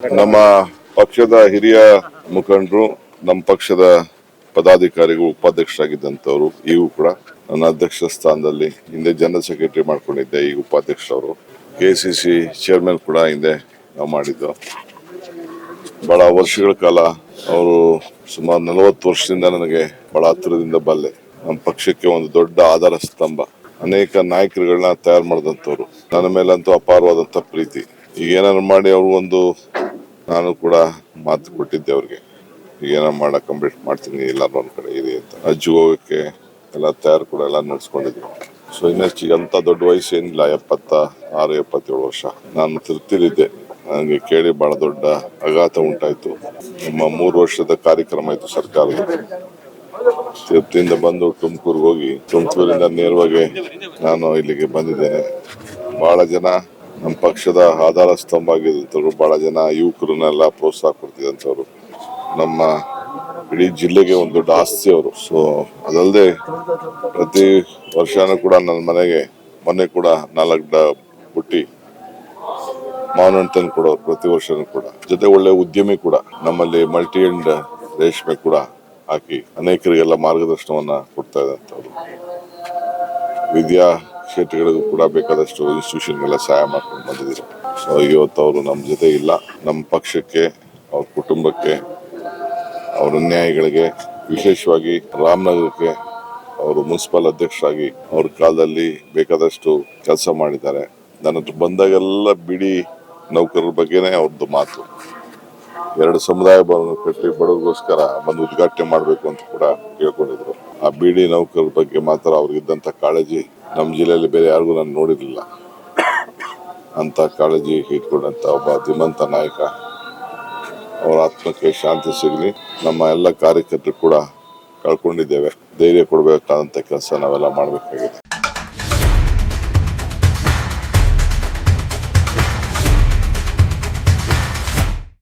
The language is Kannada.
ನಮ್ಮ ಪಕ್ಷದ ಹಿರಿಯ ಮುಖಂಡರು, ನಮ್ಮ ಪಕ್ಷದ ಪದಾಧಿಕಾರಿಗಳು, ಉಪಾಧ್ಯಕ್ಷರಾಗಿದ್ದಂಥವ್ರು, ಈಗೂ ಕೂಡ ನನ್ನ ಅಧ್ಯಕ್ಷ ಸ್ಥಾನದಲ್ಲಿ ಹಿಂದೆ ಜನರಲ್ ಸೆಕ್ರೆಟರಿ ಮಾಡ್ಕೊಂಡಿದ್ದೆ. ಈಗ ಉಪಾಧ್ಯಕ್ಷರವರು, ಕೆಸಿಸಿ ಚೇರ್ಮನ್ ಕೂಡ ಹಿಂದೆ ನಾವು ಮಾಡಿದ್ದು. ಬಹಳ ವರ್ಷಗಳ ಕಾಲ ಅವರು ಸುಮಾರು 40 ವರ್ಷದಿಂದ ನನಗೆ ಬಹಳ ಹತ್ತಿರದಿಂದ ಬಲ್ಲೆ. ನಮ್ಮ ಪಕ್ಷಕ್ಕೆ ಒಂದು ದೊಡ್ಡ ಆಧಾರ ಸ್ತಂಭ, ಅನೇಕ ನಾಯಕರುಗಳನ್ನ ತಯಾರು ಮಾಡಿದಂಥವ್ರು. ನನ್ನ ಮೇಲಂತೂ ಅಪಾರವಾದಂತ ಪ್ರೀತಿ. ಈಗ ಏನಾದ್ರು ಮಾಡಿ ಅವ್ರಿಗೊಂದು ನಾನು ಕೂಡ ಮಾತು ಕೊಟ್ಟಿದ್ದೆ ಅವ್ರಿಗೆ, ಈಗ ಏನಾರು ಮಾಡಕ್ ಕಂಪ್ಲೀಟ್ ಮಾಡ್ತೀನಿ, ಎಲ್ಲಾರು ಒಂದ್ ಕಡೆ ಇದೆ ಅಂತ. ಅಜ್ಜಿಗೆ ಹೋಗಕ್ಕೆ ಎಲ್ಲ ತಯಾರು ಕೂಡ ಎಲ್ಲ ನಡೆಸ್ಕೊಂಡಿದ್ರು. ಸೊ ಇನ್ನಷ್ಟು ಅಂತ ದೊಡ್ಡ ವಯಸ್ಸು ಏನಿಲ್ಲ, 76-77 ವರ್ಷ. ನಾನು ತೃಪ್ತಿಲಿದ್ದೆ. ನನಗೆ ಕೇಳಿ ಬಹಳ ದೊಡ್ಡ ಆಘಾತ ಉಂಟಾಯ್ತು. ನಮ್ಮ 3 ವರ್ಷದ ಕಾರ್ಯಕ್ರಮ ಇತ್ತು ಸರ್ಕಾರದ. ತಿರುಪತಿಯಿಂದ ಬಂದು ತುಮಕೂರಿಗೆ ಹೋಗಿ, ತುಮಕೂರಿಂದ ನೇರವಾಗಿ ನಾನು ಇಲ್ಲಿಗೆ ಬಂದಿದ್ದೇನೆ. ಬಹಳ ಜನ ನಮ್ಮ ಪಕ್ಷದ ಆಧಾರ ಸ್ತಂಭ ಆಗಿದ್ದಂಥವ್ರು, ಬಹಳ ಜನ ಯುವಕರನ್ನೆಲ್ಲ ಪ್ರೋತ್ಸಾಹ ಕೊಡ್ತಿದ್ದಂಥವ್ರು, ನಮ್ಮ ಇಡೀ ಜಿಲ್ಲೆಗೆ ಒಂದು ದೊಡ್ಡ ಆಸ್ತಿ ಅವರು. ಸೊ ಅದಲ್ಲದೆ ಪ್ರತಿ ವರ್ಷನೂ ಕೂಡ ನನ್ನ ಮನೆಗೆ ಮೊನ್ನೆ ಕೂಡ 4 ಬುಟ್ಟಿ ಮಾವಿನ ಹಣ್ಣು ತಂದು ಕೊಡೋರು ಪ್ರತಿ ವರ್ಷನೂ ಕೂಡ. ಜೊತೆ ಒಳ್ಳೆ ಉದ್ಯಮಿ ಕೂಡ, ನಮ್ಮಲ್ಲಿ ಮಲ್ಟಿ ಅಂಡ್ ರೇಷ್ಮೆ ಕೂಡ ಹಾಕಿ ಅನೇಕರಿಗೆಲ್ಲ ಮಾರ್ಗದರ್ಶನವನ್ನ ಕೊಡ್ತಾ ಇದ್ದಂಥವ್ರು. ವಿದ್ಯಾ ಕ್ಷೇತ್ರಗಳಿಗೂ ಕೂಡ ಬೇಕಾದಷ್ಟು ಇನ್ಸ್ಟಿಟ್ಯೂಷನ್ಗೆಲ್ಲ ಸಹಾಯ ಮಾಡ್ಕೊಂಡು ಬಂದಿದ್ರು. ಸೊ ಇವತ್ತು ಅವರು ನಮ್ಮ ಜೊತೆ ಇಲ್ಲ. ನಮ್ಮ ಪಕ್ಷಕ್ಕೆ, ಅವ್ರ ಕುಟುಂಬಕ್ಕೆ, ಅವ್ರ ಅನ್ಯಾಯಿಗಳಿಗೆ, ವಿಶೇಷವಾಗಿ ರಾಮನಗರಕ್ಕೆ ಅವರು ಮುನ್ಸಿಪಲ್ ಅಧ್ಯಕ್ಷರಾಗಿ ಅವ್ರ ಕಾಲದಲ್ಲಿ ಬೇಕಾದಷ್ಟು ಕೆಲಸ ಮಾಡಿದ್ದಾರೆ. ನನ್ನ ಹತ್ರ ಬಂದಾಗೆಲ್ಲ ಬಿಡಿ ನೌಕರರ ಬಗ್ಗೆನೇ ಅವ್ರದ್ದು ಮಾತು. 2 ಸಮುದಾಯ ಭವನ ಕಟ್ಟಿ ಬಡವರಿಗೋಸ್ಕರ ಬಂದು ಉದ್ಘಾಟನೆ ಮಾಡಬೇಕು ಅಂತ ಕೂಡ ಕೇಳ್ಕೊಂಡಿದ್ರು. ಆ ಬಿಡಿ ನೌಕರರ ಬಗ್ಗೆ ಮಾತ್ರ ಅವ್ರಿಗಿದ್ದಂತ ಕಾಳಜಿ ನಮ್ಮ ಜಿಲ್ಲೆಯಲ್ಲಿ ಬೇರೆ ಯಾರಿಗೂ ನಾನು ನೋಡಿರ್ಲಿಲ್ಲ. ಅಂತ ಕಾಳಜಿ ಇಟ್ಕೊಂಡಂತ ಒಬ್ಬ ಧೀಮಂತ ನಾಯಕ. ಅವರ ಆತ್ಮಕ್ಕೆ ಶಾಂತಿ ಸಿಗಲಿ. ನಮ್ಮ ಎಲ್ಲ ಕಾರ್ಯಕರ್ತರು ಕೂಡ ಕಳ್ಕೊಂಡಿದ್ದೇವೆ. ಧೈರ್ಯ ಕೊಡಬೇಕಾದಂತ ಕೆಲಸ ನಾವೆಲ್ಲ ಮಾಡಬೇಕಾಗಿದೆ.